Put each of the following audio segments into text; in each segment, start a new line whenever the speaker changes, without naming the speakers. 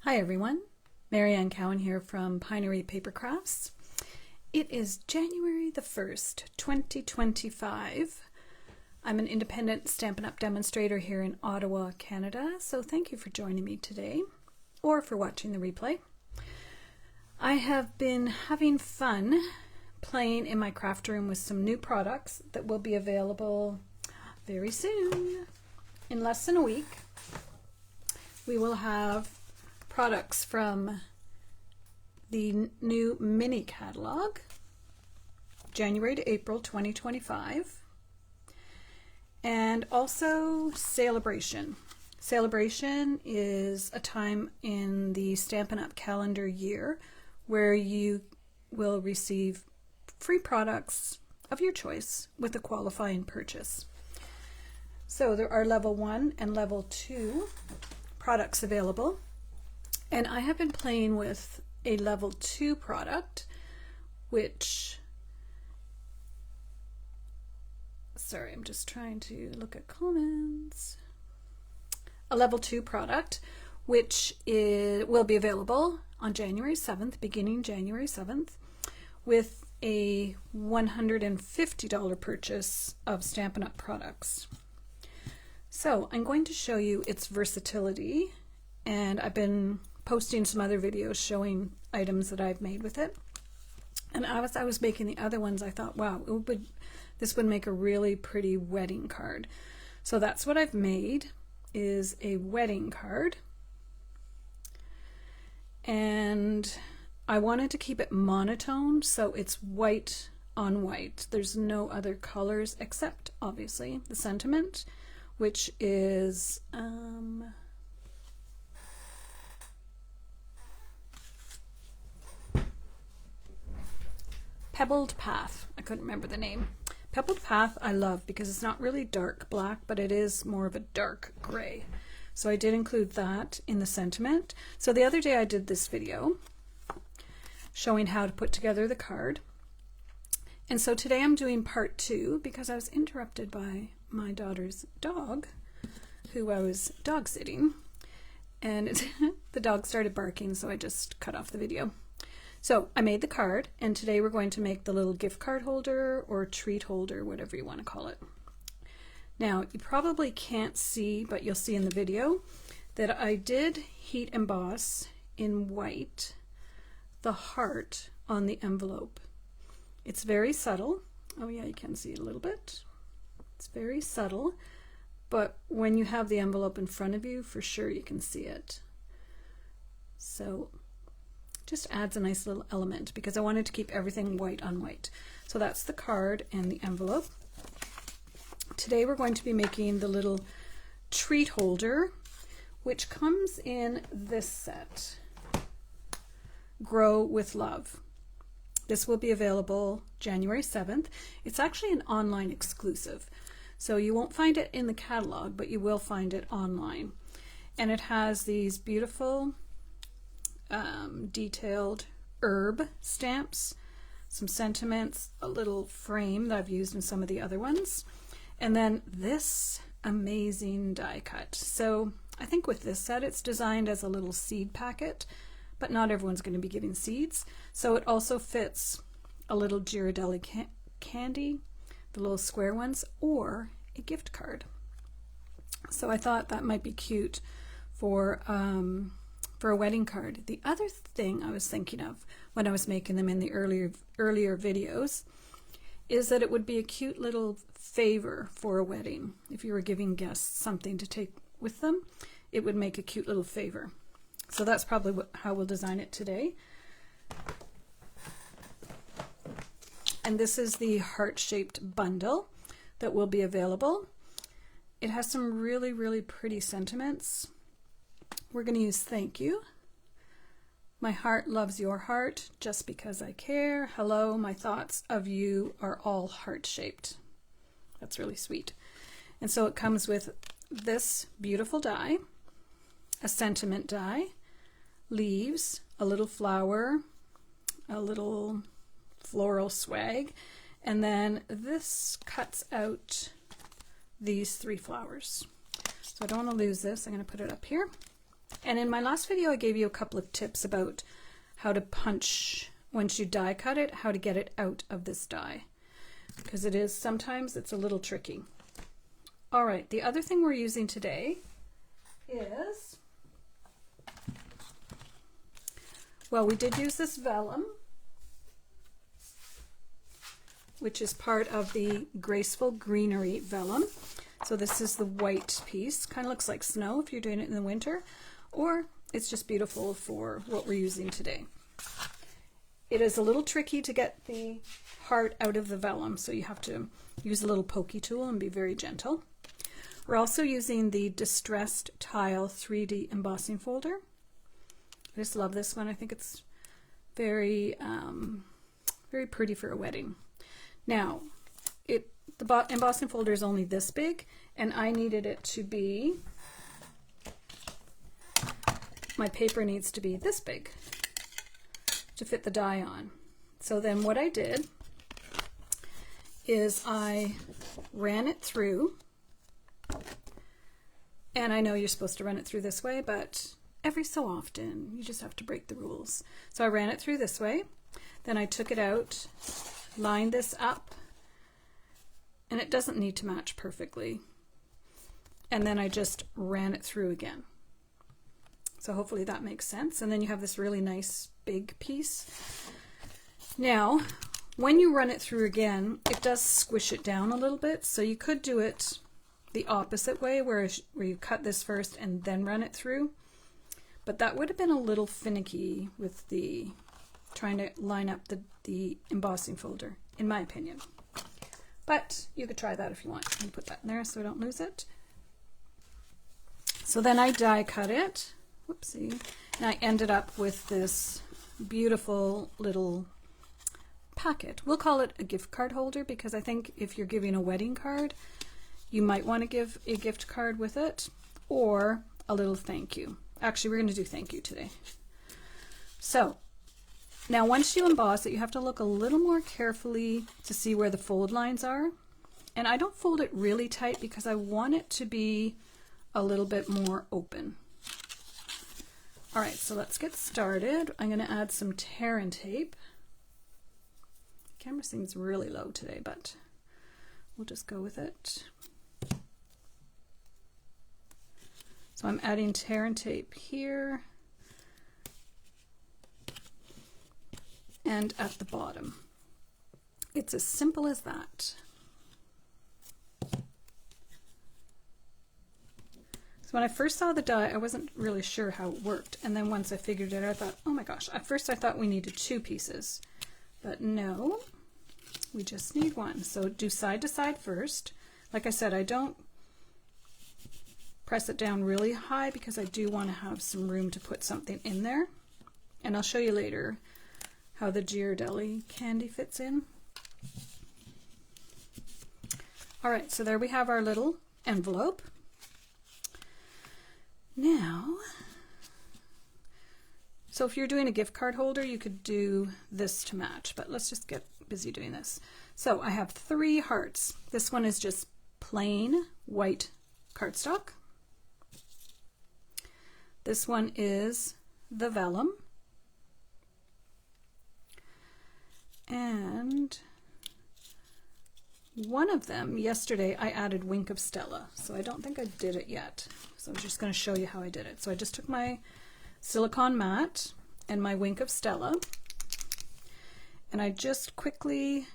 Hi everyone, Marianne Cowan here from Pinery Paper Crafts. It is January the 1st, 2025. I'm an independent Stampin' Up! Demonstrator here in Ottawa, Canada, so thank you for joining me today, or for watching the replay. I have been having fun playing in my craft room with some new products that will be available very soon. In less than a week, we will have products from the new mini catalog, January to April 2025, and also Celebration. Celebration is a time in the Stampin' Up! Calendar year where you will receive free products of your choice with a qualifying purchase. So there are level 1 and level 2 products available. And I have been playing with a level 2 product, which, sorry, I'm just trying to look at comments. A level 2 product, which will be available on January 7th, beginning January 7th, with a $150 purchase of Stampin' Up! Products. So I'm going to show you its versatility, and I've been posting some other videos showing items that I've made with it. And as I was making the other ones, I thought, wow, this would make a really pretty wedding card. So that's what I've made, is a wedding card. And I wanted to keep it monotone, so it's white on white. There's no other colors except, obviously, the sentiment, which is Pebbled Path. I couldn't remember the name. Pebbled Path I love because it's not really dark black, but it is more of a dark gray. So I did include that in the sentiment. So the other day I did this video showing how to put together the card. And so today I'm doing part 2 because I was interrupted by my daughter's dog, who I was dog sitting, and the dog started barking, so I just cut off the video. So I made the card, and today we're going to make the little gift card holder or treat holder, whatever you want to call it. Now, you probably can't see, but you'll see in the video that I did heat emboss in white the heart on the envelope. It's very subtle. Oh yeah, you can see it a little bit. It's very subtle, but when you have the envelope in front of you, for sure you can see it. So just adds a nice little element because I wanted to keep everything white on white. So that's the card and the envelope. Today we're going to be making the little treat holder, which comes in this set, Grow with Love. This will be available January 7th. It's actually an online exclusive, so you won't find it in the catalog, but you will find it online. And it has these beautiful detailed herb stamps, some sentiments, a little frame that I've used in some of the other ones, and then this amazing die cut. So I think with this set it's designed as a little seed packet, but not everyone's going to be getting seeds. So it also fits a little Ghirardelli candy, the little square ones, or a gift card. So I thought that might be cute for a wedding card. The other thing I was thinking of when I was making them in the earlier videos is that it would be a cute little favor for a wedding. If you were giving guests something to take with them, it would make a cute little favor. So that's probably how we'll design it today. And this is the heart-shaped bundle that will be available. It has some really, really pretty sentiments. We're going to use thank you. My heart loves your heart just because I care. Hello, my thoughts of you are all heart-shaped. That's really sweet. And so it comes with this beautiful die, a sentiment die, leaves, a little flower, a little floral swag, and then this cuts out these 3 flowers. So I don't want to lose this. I'm going to put it up here. And in my last video, I gave you a couple of tips about how to punch once you die cut it, how to get it out of this die, because sometimes it's a little tricky. All right, the other thing we're using today is, well, we did use this vellum, which is part of the Graceful Greenery vellum. So this is the white piece. Kind of looks like snow if you're doing it in the winter, or it's just beautiful for what we're using today. It is a little tricky to get the heart out of the vellum, so you have to use a little pokey tool and be very gentle. We're also using the Distressed Tile 3D embossing folder. I just love this one. I think it's very, very pretty for a wedding. Now, the embossing folder is only this big, and I needed it to be, my paper needs to be this big to fit the die on. So then what I did is I ran it through, and I know you're supposed to run it through this way, but every so often you just have to break the rules. So I ran it through this way, then I took it out, lined this up, and it doesn't need to match perfectly, and then I just ran it through again. So hopefully that makes sense. And then you have this really nice big piece. Now, when you run it through again, it does squish it down a little bit. So you could do it the opposite way, where you cut this first and then run it through. But that would have been a little finicky with the trying to line up the embossing folder, in my opinion. But you could try that if you want. I'll put that in there so I don't lose it. So then I die cut it. Whoopsie. And I ended up with this beautiful little packet. We'll call it a gift card holder, because I think if you're giving a wedding card, you might want to give a gift card with it, or a little thank you. Actually, we're going to do thank you today. So now once you emboss it, you have to look a little more carefully to see where the fold lines are. And I don't fold it really tight because I want it to be a little bit more open. All right, so let's get started. I'm going to add some tear and tape. The camera seems really low today, but we'll just go with it. So I'm adding tear and tape here and at the bottom. It's as simple as that. So when I first saw the die, I wasn't really sure how it worked. And then once I figured it out, I thought, oh my gosh, at first I thought we needed 2 pieces. But no, we just need 1. So do side to side first. Like I said, I don't press it down really high because I do want to have some room to put something in there. And I'll show you later how the Ghirardelli candy fits in. All right, so there we have our little envelope. Now, so if you're doing a gift card holder, you could do this to match, but let's just get busy doing this. So I have 3 hearts. This one is just plain white cardstock. This one is the vellum. And one of them, yesterday, I added Wink of Stella. So I don't think I did it yet. So I'm just going to show you how I did it. So I just took my silicone mat and my Wink of Stella, and I just quickly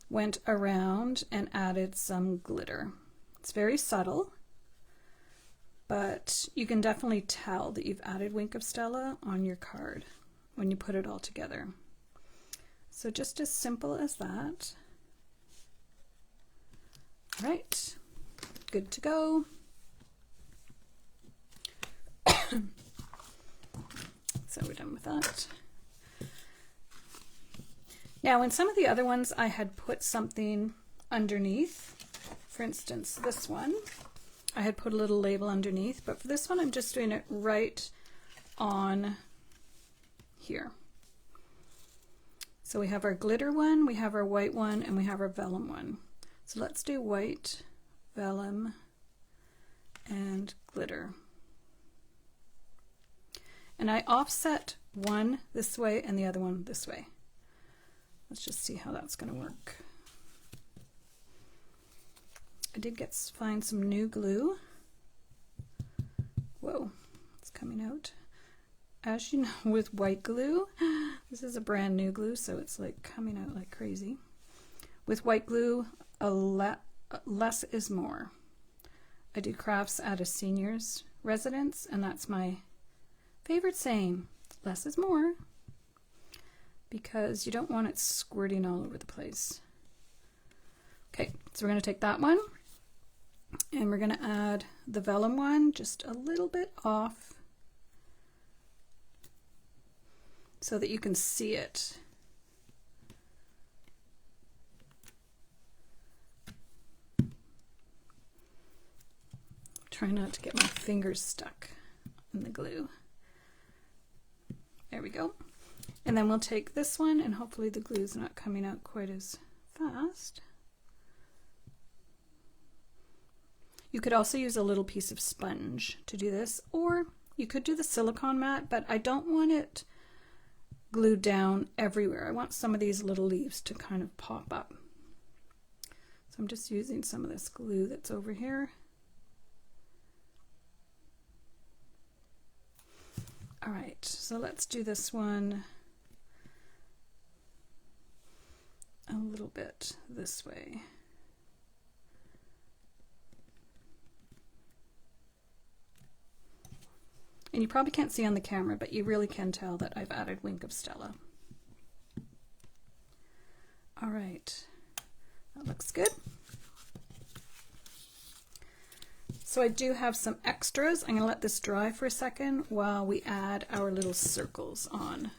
went around and added some glitter. It's very subtle, but you can definitely tell that you've added Wink of Stella on your card when you put it all together. So just as simple as that. All right, good to go. So we're done with that. Now in some of the other ones I had put something underneath. For instance, this one, I had put a little label underneath, but for this one I'm just doing it right on here. So we have our glitter one, we have our white one, and we have our vellum one. So let's do white, vellum, and glitter. And I offset one this way and the other one this way. Let's just see how that's going to work. I did find some new glue. Whoa, it's coming out. As you know, with white glue, this is a brand new glue, so it's like coming out like crazy. With white glue, less is more. I do crafts at a senior's residence, and that's my favorite saying, less is more, because you don't want it squirting all over the place. Okay, so we're going to take that one, and we're going to add the vellum one just a little bit off so that you can see it. Try not to get my fingers stuck in the glue. There we go. And then we'll take this one, and hopefully the glue's not coming out quite as fast. You could also use a little piece of sponge to do this, or you could do the silicone mat, but I don't want it glued down everywhere. I want some of these little leaves to kind of pop up. So I'm just using some of this glue that's over here. All right, so let's do this one a little bit this way. And you probably can't see on the camera, but you really can tell that I've added Wink of Stella. All right, that looks good. So I do have some extras. I'm going to let this dry for a second while we add our little circles on.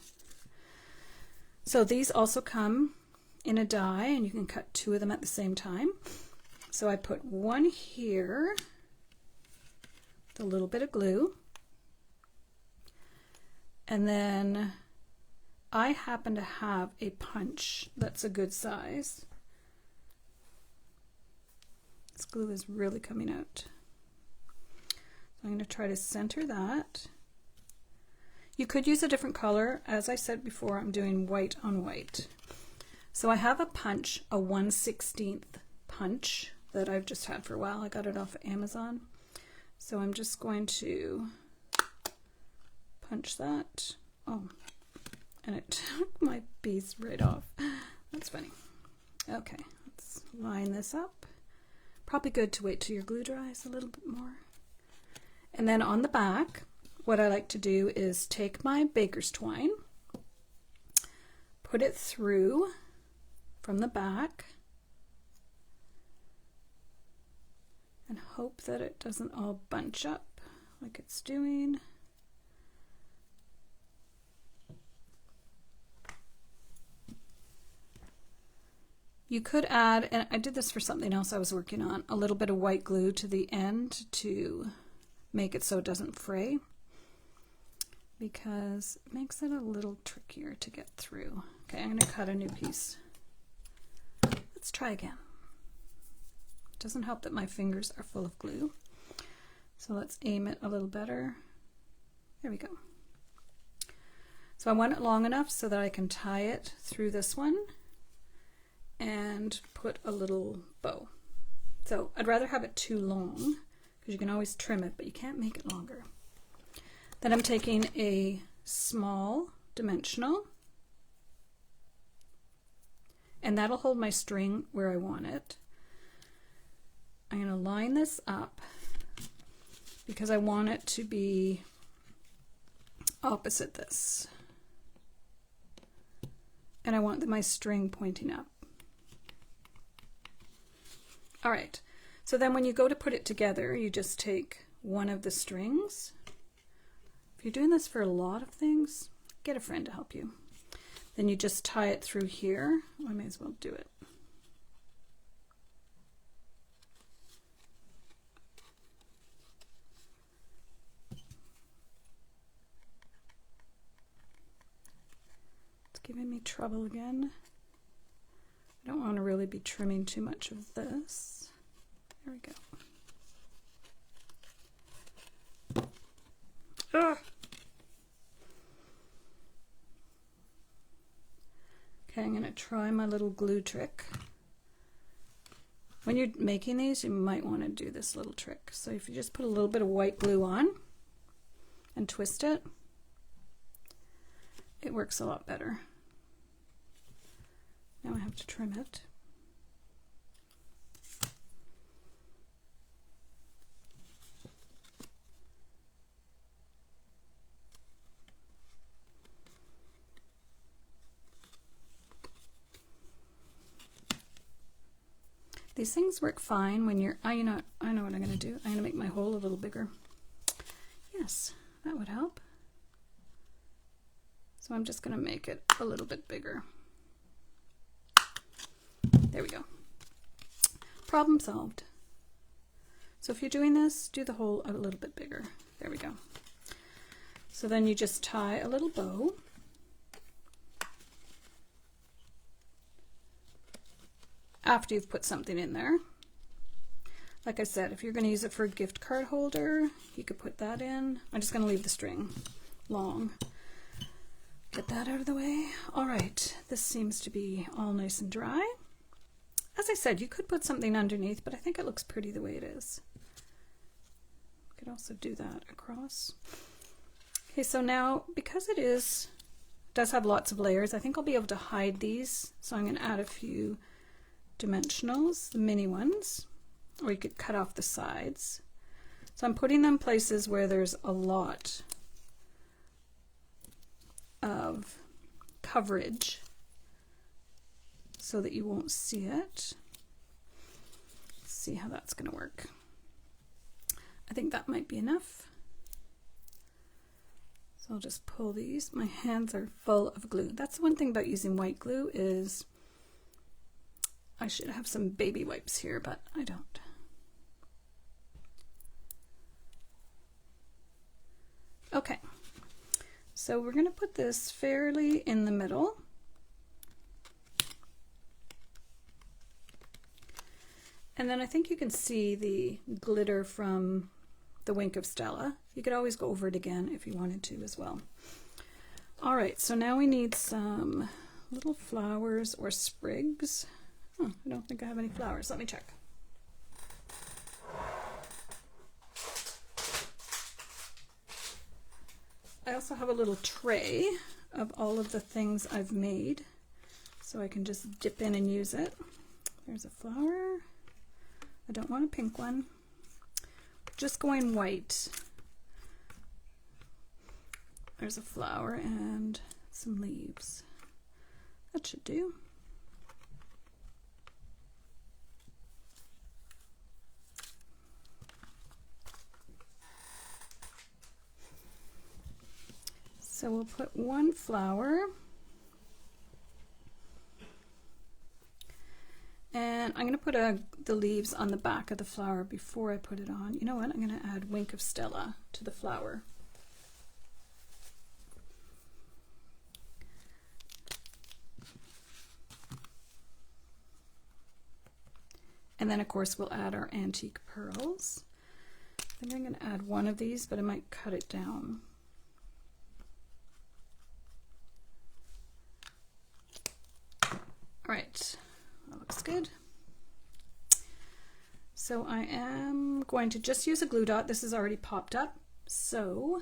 So these also come in a die, and you can cut two of them at the same time. So I put one here with a little bit of glue. And then I happen to have a punch that's a good size. This glue is really coming out. I'm going to try to center that. You could use a different color. As I said before, I'm doing white on white. So I have a punch, a 1/16 punch that I've just had for a while. I got it off Amazon. So I'm just going to punch that. Oh, and it took my piece right off. That's funny. Okay, let's line this up. Probably good to wait till your glue dries a little bit more. And then on the back, what I like to do is take my baker's twine, put it through from the back, and hope that it doesn't all bunch up like it's doing. You could add, and I did this for something else I was working on, a little bit of white glue to the end to make it so it doesn't fray, because it makes it a little trickier to get through. Okay, I'm going to cut a new piece. Let's try again. It doesn't help that my fingers are full of glue. So let's aim it a little better. There we go. So I want it long enough so that I can tie it through this one and put a little bow. So I'd rather have it too long, because you can always trim it, but you can't make it longer. Then I'm taking a small dimensional, and that'll hold my string where I want it. I'm going to line this up because I want it to be opposite this. And I want my string pointing up. All right. So then when you go to put it together, you just take one of the strings. If you're doing this for a lot of things, get a friend to help you. Then you just tie it through here. I may as well do it. It's giving me trouble again. I don't want to really be trimming too much of this. There we go. Ugh. to try my little glue trick. When you're making these, you might want to do this little trick. So if you just put a little bit of white glue on and twist it, it works a lot better. Now I have to trim it. These things work fine when you're, I know what I'm going to do. I'm going to make my hole a little bigger. Yes, that would help. So I'm just going to make it a little bit bigger. There we go. Problem solved. So if you're doing this, do the hole a little bit bigger. There we go. So then you just tie a little bow. After you've put something in there. Like I said, if you're going to use it for a gift card holder, you could put that in. I'm just going to leave the string long. Get that out of the way. All right, this seems to be all nice and dry. As I said, you could put something underneath, but I think it looks pretty the way it is. You could also do that across. Okay, so now because it does have lots of layers, I think I'll be able to hide these. So I'm going to add a few dimensionals, the mini ones, or you could cut off the sides. So I'm putting them places where there's a lot of coverage so that you won't see it. Let's see how that's going to work. I think that might be enough. So I'll just pull these. My hands are full of glue. That's the one thing about using white glue is I should have some baby wipes here, but I don't. Okay, so we're going to put this fairly in the middle. And then I think you can see the glitter from the Wink of Stella. You could always go over it again if you wanted to as well. All right, so now we need some little flowers or sprigs. Oh, I don't think I have any flowers. Let me check. I also have a little tray of all of the things I've made, so I can just dip in and use it. There's a flower. I don't want a pink one. Just going white. There's a flower and some leaves. That should do. So we'll put one flower, and I'm going to put the leaves on the back of the flower before I put it on. You know what? I'm going to add Wink of Stella to the flower. And then of course we'll add our antique pearls. I think I'm going to add one of these, but I might cut it down. Right, that looks good. So I am going to just use a glue dot. This is already popped up. So,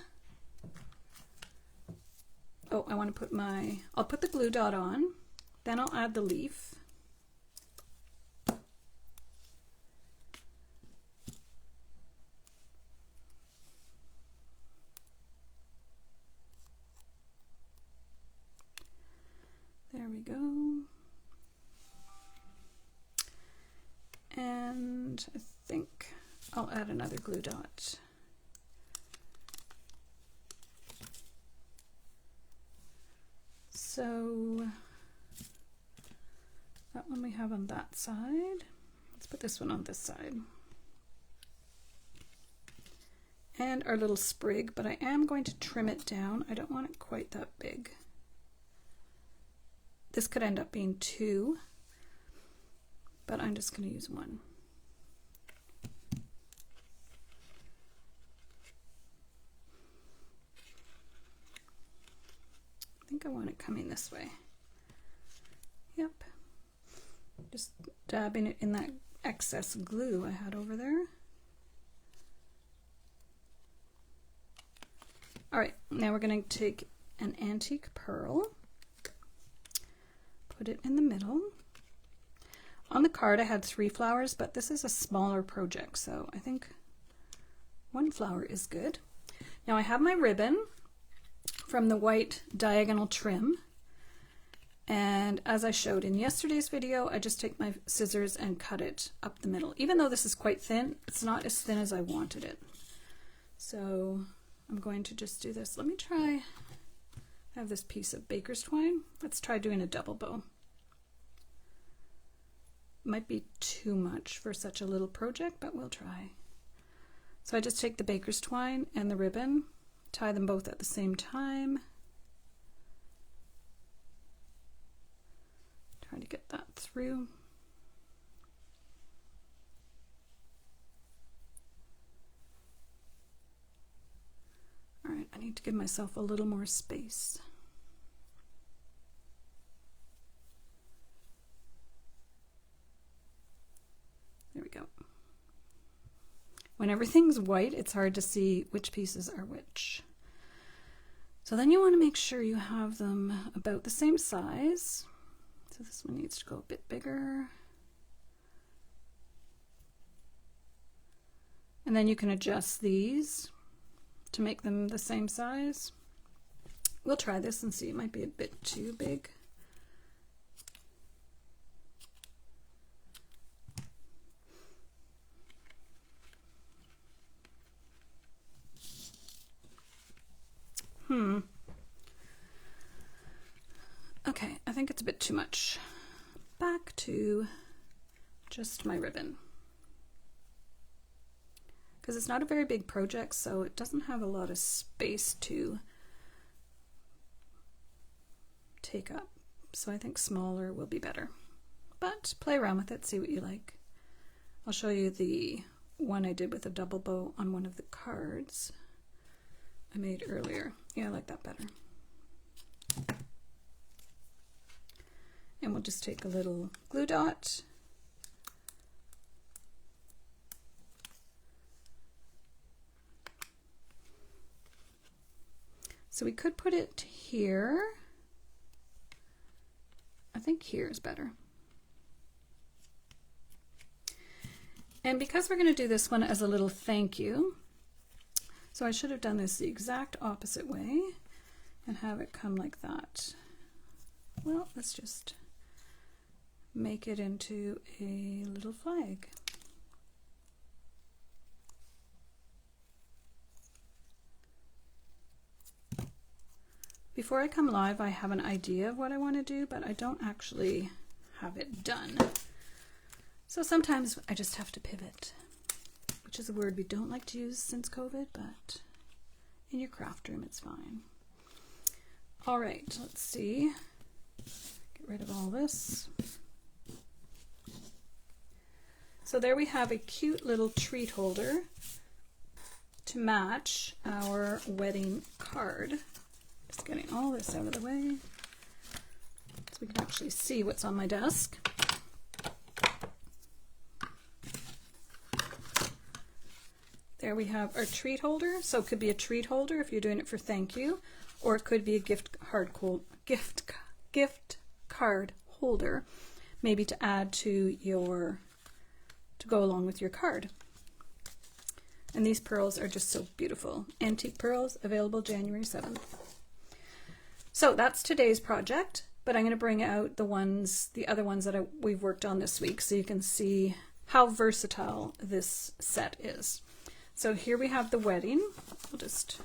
oh, I want to put I'll put the glue dot on, then I'll add the leaf. There we go. And I think I'll add another glue dot. So that one we have on that side. Let's put this one on this side. And our little sprig, but I am going to trim it down. I don't want it quite that big. This could end up being two, but I'm just going to use one. I think I want it coming this way. Yep. Just dabbing it in that excess glue I had over there. All right, now we're going to take an antique pearl, put it in the middle. On the card I had 3 flowers, but this is a smaller project, so I think 1 flower is good. Now I have my ribbon from the white diagonal trim, and as I showed in yesterday's video, I just take my scissors and cut it up the middle. Even though this is quite thin, it's not as thin as I wanted it. So I'm going to just do this. Let me try, I have this piece of baker's twine. Let's try doing a double bow. Might be too much for such a little project, but we'll try. So I just take the baker's twine and the ribbon, tie them both at the same time. Try to get that through. All right, I need to give myself a little more space. There we go. When everything's white, it's hard to see which pieces are which. So then you want to make sure you have them about the same size. So this one needs to go a bit bigger. And then you can adjust these to make them the same size. We'll try this and see, it might be a bit too big. Okay, I think it's a bit too much. Back to just my ribbon. Because it's not a very big project, so it doesn't have a lot of space to take up. So I think smaller will be better. But play around with it, see what you like. I'll show you the one I did with a double bow on one of the cards I made earlier. Yeah, I like that better. And we'll just take a little glue dot. So we could put it here. I think here is better. And because we're going to do this one as a little thank you, so I should have done this the exact opposite way and have it come like that. Well, let's just make it into a little flag. Before I come live, I have an idea of what I want to do, but I don't actually have it done. So sometimes I just have to pivot, which is a word we don't like to use since COVID, but in your craft room, it's fine. All right, let's see. Get rid of all this. So there we have a cute little treat holder to match our wedding card. Just getting all this out of the way so we can actually see what's on my desk. There we have our treat holder. So it could be a treat holder if you're doing it for thank you, or it could be a gift card holder, maybe to add to go along with your card. And these pearls are just so beautiful. Antique pearls, available January 7th. So that's today's project, but I'm going to bring out the other ones that we've worked on this week so you can see how versatile this set is. So here we have the wedding. We'll just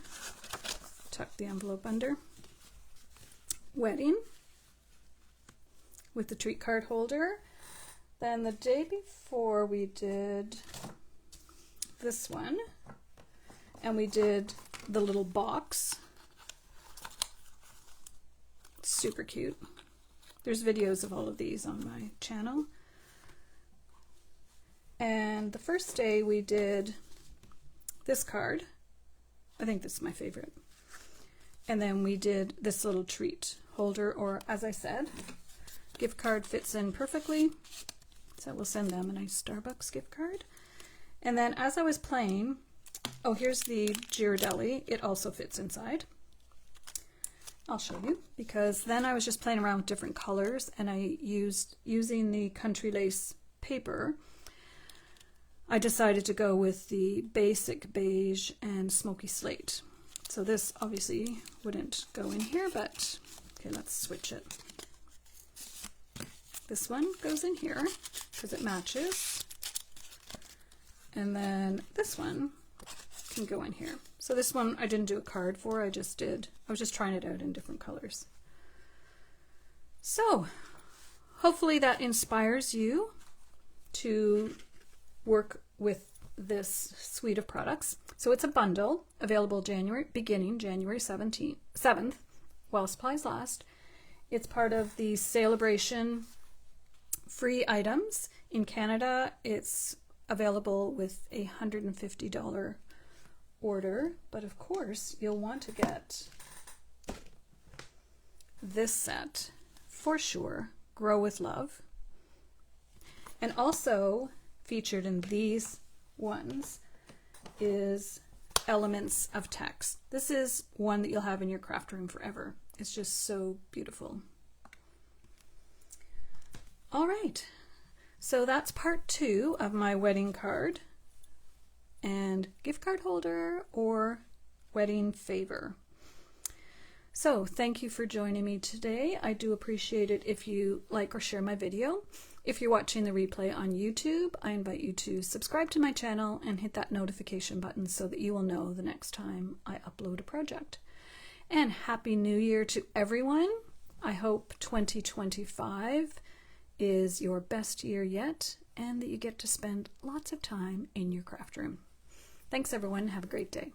tuck the envelope under. Wedding with the treat card holder. Then the day before we did this one, and we did the little box. Super cute. There's videos of all of these on my channel. And the first day we did this card. I think this is my favorite. And then we did this little treat holder, or as I said, gift card fits in perfectly. So we'll send them a nice Starbucks gift card. And then as I was playing, oh, here's the Ghirardelli. It also fits inside. I'll show you, because then I was just playing around with different colors, and I using the Country Lace paper, I decided to go with the basic beige and smoky slate. So this obviously wouldn't go in here, but okay, let's switch it. This one goes in here because it matches. And then this one can go in here. So this one I didn't do a card for, I was just trying it out in different colors. So hopefully that inspires you to work with this suite of products. So it's a bundle available beginning January 7th, while supplies last. It's part of the Celebration free items. In Canada, it's available with a $150 order, but of course you'll want to get this set for sure, Grow with Love. And also featured in these ones is Elements of Text. This is one that you'll have in your craft room forever. It's just so beautiful. All right, so that's part 2 of my wedding card and gift card holder or wedding favor. So thank you for joining me today. I do appreciate it if you like or share my video. If you're watching the replay on YouTube, I invite you to subscribe to my channel and hit that notification button so that you will know the next time I upload a project. And Happy New Year to everyone. I hope 2025 is your best year yet and that you get to spend lots of time in your craft room. Thanks everyone. Have a great day.